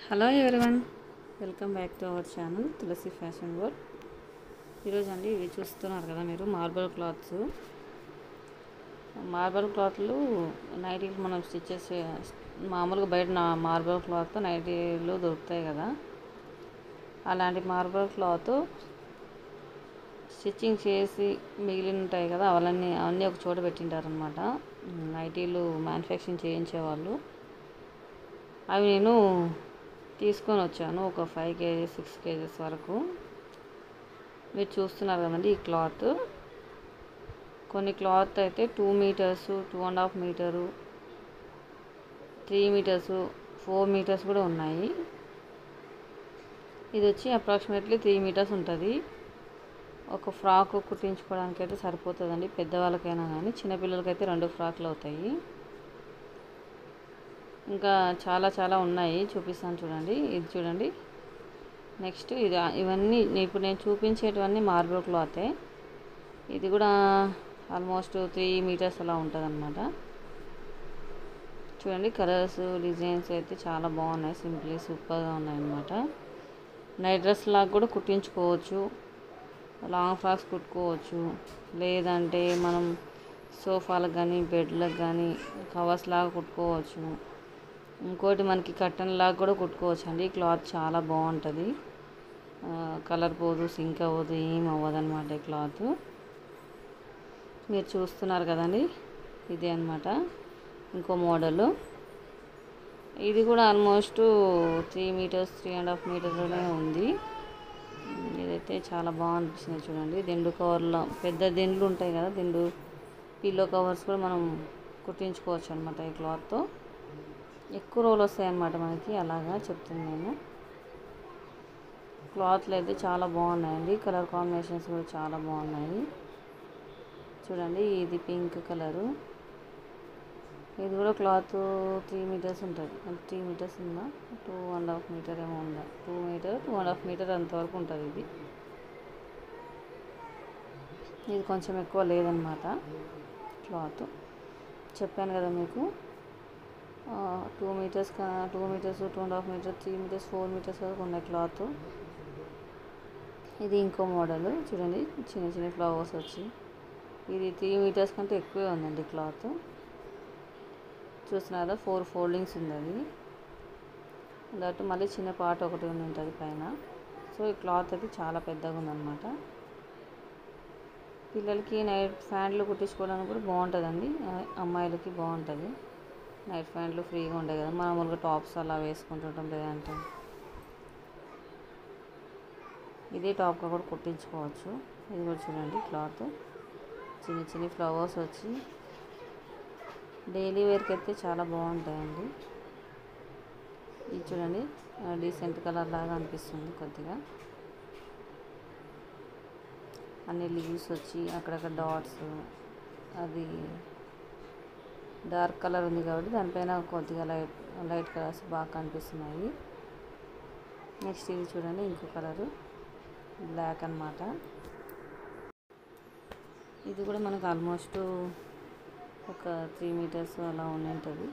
Hello everyone, welcome back to our channel Tulasi fashion world. ఈరోజు అండి ఇవి చూస్తున్నారు కదా మీరు, మార్బల్ క్లాత్లు నైటీలు మనం స్టిచ్చెస్ మామూలుగా బయట మార్బల్ క్లాత్ నైటీలు దొరుకుతాయి కదా, అలాంటి మార్బల్ క్లాత్ స్టిచ్చింగ్ చేసి మిగిలిన ఉంటాయి కదా, అవన్నీ ఒక చోట పెట్టింటారు అనమాట. నైటీలు మ్యానుఫ్యాక్చరింగ్ చేయించేవాళ్ళు. అవి నేను తీసుకొని వచ్చాను, ఒక 5 kgs 6 kgs వరకు. మీరు చూస్తున్నారు కదండి ఈ క్లాత్. కొన్ని క్లాత్ అయితే 2 meters, 2.5 meters, 3 meters, 4 meters కూడా ఉన్నాయి. ఇది వచ్చి అప్రాక్సిమేట్లీ 3 meters ఉంటుంది. ఒక ఫ్రాక్ కుట్టించుకోవడానికి అయితే సరిపోతుందండి, పెద్దవాళ్ళకైనా కానీ. చిన్నపిల్లలకైతే 2 ఫ్రాక్లు అవుతాయి. ఇంకా చాలా ఉన్నాయి, చూపిస్తాను చూడండి. ఇది చూడండి. నెక్స్ట్ ఇవన్నీ ఇప్పుడు నేను చూపించేటివన్నీ మార్బల్ క్లాతే. ఇది కూడా ఆల్మోస్ట్ 3 meters అలా ఉంటుంది అనమాట. చూడండి, కలర్స్ డిజైన్స్ అయితే చాలా బాగున్నాయి, సింపుల్లీ సూపర్గా ఉన్నాయి అనమాట. నైట్ డ్రెస్ లాగా కూడా కుట్టించుకోవచ్చు, లాంగ్ ఫ్రాక్స్ కుట్టుకోవచ్చు, లేదంటే మనం సోఫాలకు కానీ బెడ్లకు కానీ కవర్స్ లాగా కుట్టుకోవచ్చు. ఇంకోటి మనకి కర్టన్ లాగా కూడా కుట్టుకోవచ్చు అండి. క్లాత్ చాలా బాగుంటుంది, కలర్ పోదు, సింక్ అవ్వదు, ఏం అవ్వదు అనమాట ఈ క్లాత్. మీరు చూస్తున్నారు కదండి, ఇదే అనమాట ఇంకో మోడలు. ఇది కూడా ఆల్మోస్ట్ 3 meters 3.5 meters ఉంది. ఇదైతే చాలా బాగా అనిపిస్తుంది చూడండి. దిండు కవర్లో పెద్ద దిండ్లు ఉంటాయి కదా, దిండు పిల్లో కవర్స్ కూడా మనం కుట్టించుకోవచ్చు అనమాట ఈ క్లాత్తో. ఎక్కువ రోజులు వస్తాయి అన్నమాట మనకి, అలాగా చెప్తుంది నేను. క్లాత్లు అయితే చాలా బాగున్నాయండి, కలర్ కాంబినేషన్స్ కూడా చాలా బాగున్నాయి. చూడండి, ఇది పింక్ కలరు. ఇది కూడా క్లాత్ 3 meters ఉంటుంది. 3 meters ఉందా, 2.5 meters ఏమో ఉందా, 2 meters 2.5 meters అంతవరకు ఉంటుంది. ఇది కొంచెం ఎక్కువ లేదనమాట క్లాత్. చెప్పాను కదా మీకు, 2 meters 2.5 meters 3 meters 4 meters వరకు ఉన్నాయి క్లాత్. ఇది ఇంకో మోడల్ చూడండి, చిన్న ఫ్లవర్స్ వచ్చి. ఇది 3 meters కంటే ఎక్కువే ఉందండి క్లాత్. చూస్తున్నారు కదా, 4 foldings ఉంది అది. దట్టు మళ్ళీ చిన్న పార్ట్ ఒకటి ఉంటుంది పైన. సో ఈ క్లాత్ అయితే చాలా పెద్దగా ఉందన్నమాట. పిల్లలకి నైట్ ప్యాంట్లు కుట్టించుకోవడానికి కూడా బాగుంటుందండి, అమ్మాయిలకి బాగుంటుంది. నైట్ ప్యాంట్లు ఫ్రీగా ఉంటాయి కదా, మామూలుగా టాప్స్ అలా వేసుకుంటుంటాం, లేదంటే ఇదే టాప్గా కూడా కుట్టించుకోవచ్చు. ఇది కూడా చూడండి, క్లాత్ చిన్న ఫ్లవర్స్ వచ్చి డైలీ వేర్కి అయితే చాలా బాగుంటాయండి. ఇది చూడండి, డీసెంట్ కలర్ లాగా అనిపిస్తుంది కొద్దిగా. అన్ని లీవ్స్ వచ్చి అక్కడక్కడ డాట్స్, అది డార్క్ కలర్ ఉంది కాబట్టి దానిపైన కొద్దిగా లైట్ కలర్స్ బాగా కనిపిస్తున్నాయి. నెక్స్ట్ ఇది చూడండి, ఇంకో కలరు బ్లాక్ అన్నమాట. ఇది కూడా మనకు ఆల్మోస్ట్ ఒక 3 meters అలా ఉంటుంది.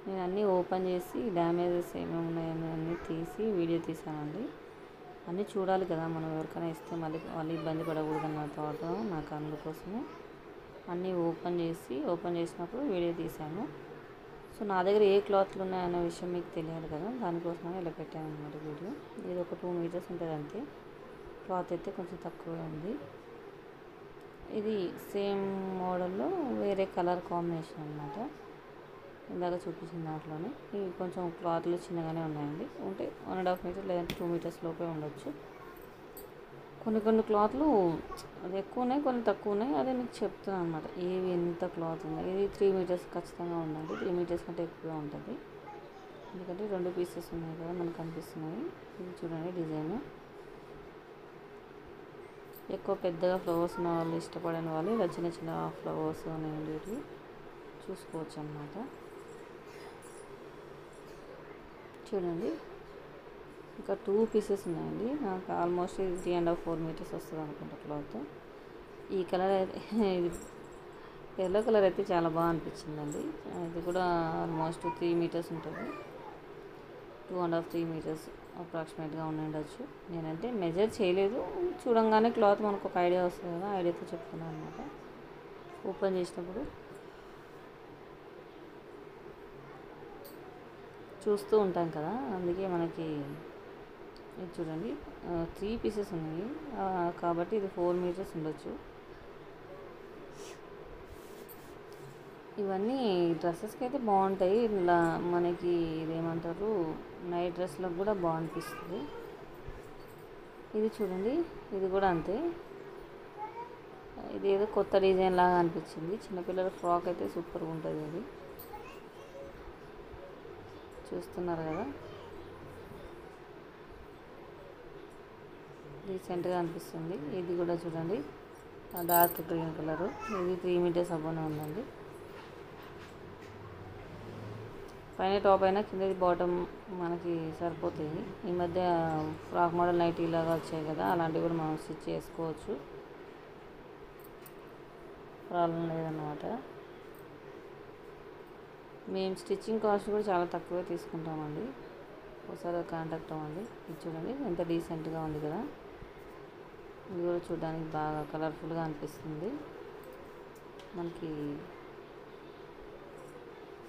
నేను అన్నీ ఓపెన్ చేసి డ్యామేజెస్ ఏమేమి ఉన్నాయని అన్నీ తీసి వీడియో తీసానండి. అన్నీ చూడాలి కదా మనం, ఎవరికైనా ఇస్తే మళ్ళీ ఇబ్బంది పడకూడదు అన్న థాట్ నాకు. అందుకోసమే అన్నీ ఓపెన్ చేసినప్పుడు వీడియో తీశాను. సో నా దగ్గర ఏ క్లాత్లు ఉన్నాయన్న విషయం మీకు తెలియాలి కదా, దానికోసమే ఇలా పెట్టాను అన్నమాట వీడియో. ఇది ఒక 2 meters ఉంటుంది అంతే. క్లాత్ అయితే కొంచెం తక్కువే ఉంది. ఇది సేమ్ మోడల్లో వేరే కలర్ కాంబినేషన్ అన్నమాట, ఇందాక చూపించిన దాంట్లోనే. ఇవి కొంచెం క్లాత్లు చిన్నగానే ఉన్నాయండి, ఉంటే 1.5 meters లేదంటే 2 meters లోపే ఉండొచ్చు. కొన్ని క్లాత్లు అది ఎక్కువ ఉన్నాయి, కొన్ని తక్కువ ఉన్నాయి. అదే మీకు చెప్తున్నాను అనమాట, ఏవి ఎంత క్లాత్ ఉంది. ఇది 3 meters ఖచ్చితంగా ఉందండి, 3 meters కంటే ఎక్కువగా ఉంటుంది. ఎందుకంటే 2 pieces ఉన్నాయి కదా మనకు కనిపిస్తున్నాయి. ఇది చూడండి డిజైన్. ఎక్కువ పెద్దగా ఫ్లవర్స్ ఉన్న వాళ్ళు, ఇష్టపడని వాళ్ళు ఇలా చిన్న ఫ్లవర్స్ అనేవి చూసుకోవచ్చు అన్నమాట. చూడండి, ఇంకా 2 pieces ఉన్నాయండి. నాకు ఆల్మోస్ట్ ఇది 3.5 4 meters వస్తుంది అనుకుంటా క్లాత్. ఈ కలర్ అయితే ఇది ఎల్లో కలర్ అయితే చాలా బాగా అనిపించిందండి. ఇది కూడా ఆల్మోస్ట్ 3 meters ఉంటుంది. 2.5 3 మీటర్స్ అప్రాక్సిమేట్గా ఉండొచ్చు. నేనంటే మెజర్ చేయలేదు, చూడంగానే క్లాత్ మనకు ఒక ఐడియా వస్తుంది కదా, ఐడియాతో చెప్తున్నాను అనమాట. ఓపెన్ చేసినప్పుడు చూస్తూ ఉంటాం కదా, అందుకే మనకి ఇది చూడండి 3 పీసెస్ ఉన్నాయి కాబట్టి ఇది 4 మీటర్స్ ఉండొచ్చు. ఇవన్నీ డ్రెస్సెస్కి అయితే బాగుంటాయి. ఇలా మనకి ఇదేమంటారు నైట్ డ్రెస్లకు కూడా బాగునిపిస్తుంది. ఇది చూడండి, ఇది కూడా అంతే. ఇది ఏదో కొత్త డిజైన్ లాగా అనిపించింది. చిన్నపిల్లల ఫ్రాక్ అయితే సూపర్గా ఉంటుంది. అది చూస్తున్నారు కదా, రీసెంట్గా అనిపిస్తుంది. ఇది కూడా చూడండి, డార్క్ గ్రీన్ కలరు. ఇది 3 మీటర్స్ అబ్బోనే ఉందండి. పైన టాప్ అయినా కిందది బాటమ్ మనకి సరిపోతుంది. ఈ మధ్య ఫ్రాక్ మోడల్ నైటీ లాగా వచ్చాయి కదా, అలాంటివి కూడా మనం స్టిచ్ చేసుకోవచ్చు, ప్రాబ్లం లేదన్నమాట. మేము స్టిచ్చింగ్ కాస్ట్ కూడా చాలా తక్కువే తీసుకుంటామండి, ఒకసారి కాంటాక్ట్ అవ్వండి. ఇది చూడండి ఎంత డీసెంట్గా ఉంది కదా, ఇది కూడా చూడడానికి బాగా కలర్ఫుల్గా అనిపిస్తుంది. మనకి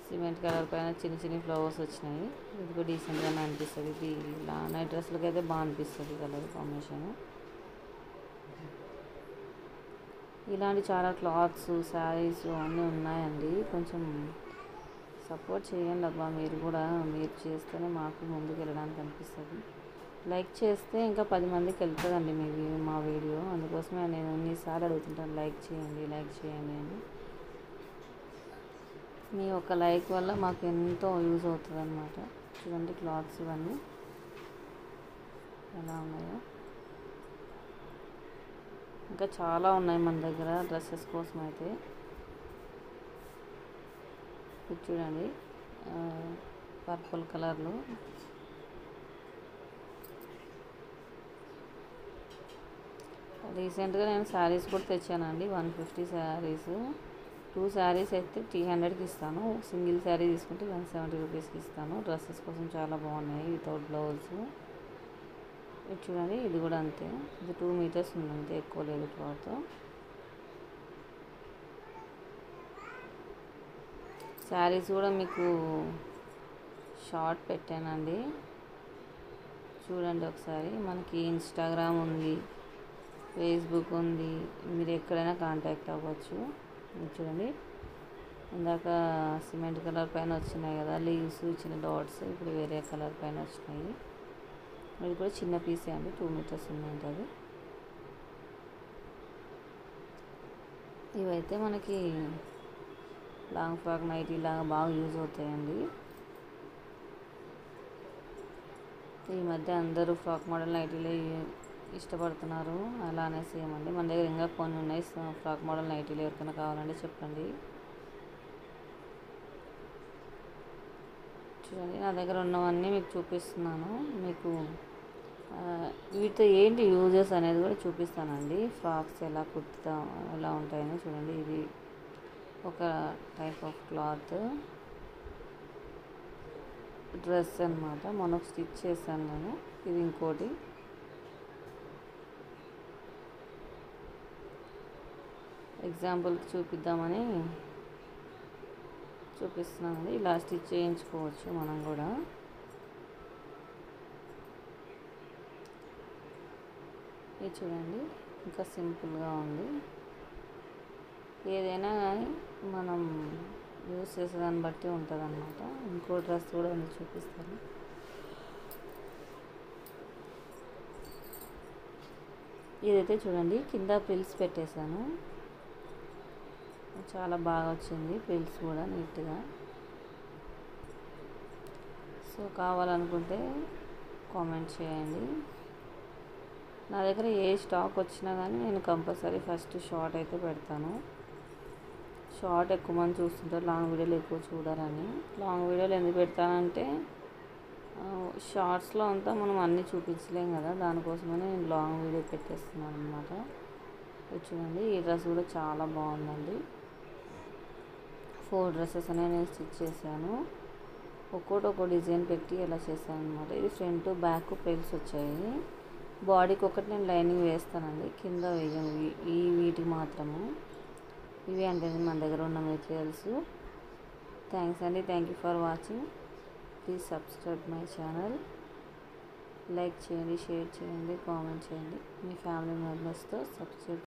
సిమెంట్ కలర్ పైన చిన్న చిన్న ఫ్లవర్స్ వచ్చినాయి. ఇది కూడా డీసెంట్గానే అనిపిస్తుంది. ఇది ఇలా నైట్ డ్రెస్లకి అయితే బాగా అనిపిస్తుంది కలర్ కాంబినేషన్. ఇలాంటి చాలా క్లాత్స్, శారీస్ అన్నీ ఉన్నాయండి. కొంచెం సపోర్ట్ చేయండి అబ్బా, మీరు కూడా. మీరు చేస్తేనే మాకు ముందుకు వెళ్ళడానికి అనిపిస్తుంది. లైక్ చేస్తే ఇంకా 10 మందికి వెళ్తుందండి మా వీడియో. అందుకోసమే నేను ఎన్నిసార్లు అడుగుతుంటాను, లైక్ చేయండి లైక్ చేయండి అని. మీ ఒక లైక్ వల్ల మాకు ఎంతో యూజ్ అవుతుంది అన్నమాట. చూడండి క్లాత్స్ ఇవన్నీ ఎలా ఉన్నాయో. ఇంకా చాలా ఉన్నాయి మన దగ్గర డ్రెస్సెస్ కోసం అయితే. ఇది చూడండి పర్పుల్ కలర్లో. రీసెంట్గా నేను శారీస్ కూడా తెచ్చానండి. 150 శారీస్. 2 శారీస్ అయితే 300కి ఇస్తాను. సింగిల్ శారీ తీసుకుంటే 170 రూపీస్కి ఇస్తాను. డ్రెస్సెస్ కోసం చాలా బాగున్నాయి వితౌట్ బ్లౌజ్. ఇది చూడండి, ఇది కూడా అంతే. ఇది 2 మీటర్స్ ఉంది అంతే, ఎక్కువ లేదు క్లాత్. శారీస్ కూడా మీకు షార్ట్ పెట్టానండి, చూడండి ఒకసారి. మనకి ఇన్స్టాగ్రామ్ ఉంది, ఫేస్బుక్ ఉంది, మీరు ఎక్కడైనా కాంటాక్ట్ అవ్వచ్చు. చూడండి, ఇందాక సిమెంట్ కలర్ పైన వచ్చినాయి కదా లీవ్స్, చిన్న డాట్స్, ఇప్పుడు వేరే కలర్ పైన వచ్చినాయి. ఇది కూడా చిన్న పీసే అండి, 2 మీటర్స్ ఉందంటే అది. ఇవైతే మనకి లాంగ్ ఫ్రాక్ నైటీ లాగా బాగా యూజ్ అవుతాయండి. ఈ మధ్య అందరూ ఫ్రాక్ మోడల్ నైటీలే ఇష్టపడుతున్నారు. అలానే సేమ్ అండి, మన దగ్గర ఇంకా కొన్ని ఉన్నాయి ఫ్రాక్ మోడల్ నైటీలు. ఎవరికైనా కావాలంటే చెప్పండి. చూడండి, నా దగ్గర ఉన్నవన్నీ మీకు చూపిస్తున్నాను. మీకు వీటితో ఏంటి యూజెస్ అనేది కూడా చూపిస్తానండి. ఫ్రాక్స్ ఎలా కుర్తా ఎలా ఉంటాయని చూడండి. ఇది ఒక టైప్ ఆఫ్ క్లాత్ డ్రెస్ అన్నమాట. మొన్న స్టిచ్ చేశాను నేను. ఇది ఇంకోటి. ఎగ్జాంపుల్కి చూపిద్దామని చూపిస్తున్నానండి. ఇలా స్టిచ్ చేయించుకోవచ్చు మనం కూడా. ఇది చూడండి, ఇంకా సింపుల్గా ఉంది. ఏదైనా కానీ మనం యూస్ చేసేదాన్ని బట్టి ఉంటుంది అన్నమాట. ఇంకో డ్రెస్ కూడా ఉంది, చూపిస్తాను. ఇదైతే చూడండి, కింద ప్రిల్స్ పెట్టేశాను, చాలా బాగా వచ్చింది ప్రిల్స్ కూడా నీట్గా. సో కావాలనుకుంటే కామెంట్ చేయండి. నా దగ్గర ఏ స్టాక్ వచ్చినా కానీ నేను కంపల్సరీ ఫస్ట్ షార్ట్ అయితే పెడతాను. షార్ట్ ఎక్కువ మంది చూస్తుంటారు, లాంగ్ వీడియోలు ఎక్కువ చూడాలని. లాంగ్ వీడియోలు ఎందుకు పెడతానంటే షార్ట్స్లో అంతా మనం అన్నీ చూపించలేం కదా, దానికోసమని నేను లాంగ్ వీడియో పెట్టేస్తున్నాను అనమాట. చూడండి, ఈ డ్రెస్ కూడా చాలా బాగుందండి. 4 డ్రెస్సెస్ అనేవి నేను స్టిచ్ చేశాను. ఒక్కో డిజైన్ పెట్టి ఇలా చేశాను అనమాట. ఇది ఫ్రంట్ బ్యాక్ ప్రిల్స్ వచ్చాయి. బాడీకి ఒకటి నేను లైనింగ్ వేస్తానండి, కింద వేయను. వీటికి మాత్రము. ఇవి అంటే మన దగ్గర ఉన్న మెటీరియల్స్. థ్యాంక్స్ అండి. Thank you for watching. Please subscribe my channel. Like చేయండి, షేర్ చేయండి, కామెంట్ చేయండి. మీ ఫ్యామిలీ మెంబర్స్తో సబ్స్క్రైబ్